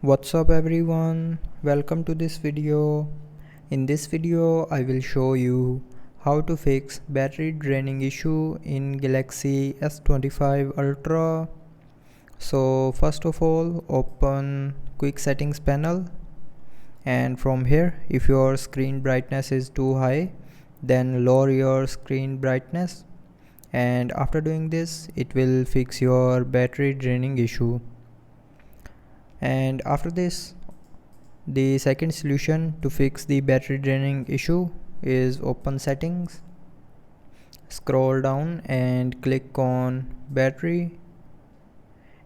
What's up everyone, welcome to this video. In this video I will show you how to fix battery draining issue in Galaxy S25 Ultra. So first of all, open quick settings panel, and from here if your screen brightness is too high, then lower your screen brightness, and after doing this it will fix your battery draining issue. And after this, the second solution to fix the battery draining issue is open settings, scroll down and click on battery,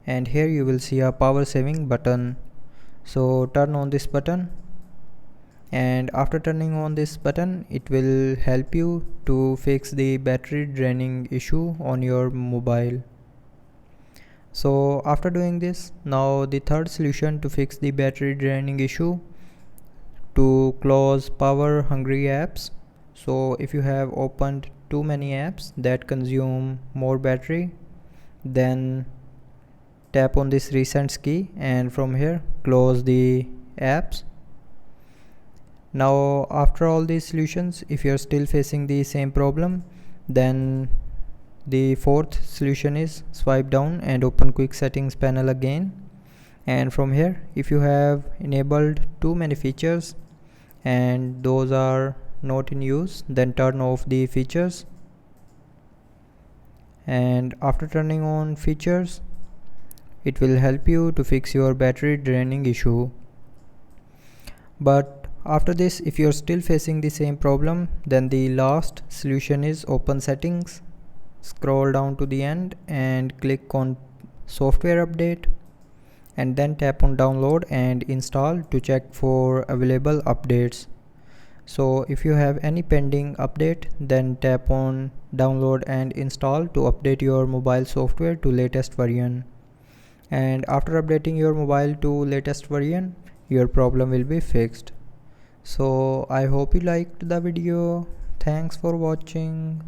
and here you will see a power saving button. So turn on this button, and after turning on this button it will help you to fix the battery draining issue on your mobile. So after doing this, now the third solution to fix the battery draining issue, to close power hungry apps. So if you have opened too many apps that consume more battery, then tap on this recent key and from here close the apps. Now after all these solutions, if you're still facing the same problem, then the fourth solution is swipe down and open quick settings panel again, and from here if you have enabled too many features and those are not in use, then turn off the features. And after turning on features, it will help you to fix your battery draining issue. But after this, if you're still facing the same problem, then the last solution is open settings, scroll down to the end and click on software update, and then tap on download and install to check for available updates. So if you have any pending update, then tap on download and install to update your mobile software to latest version. And after updating your mobile to latest version, your problem will be fixed. So I hope you liked the video. Thanks for watching.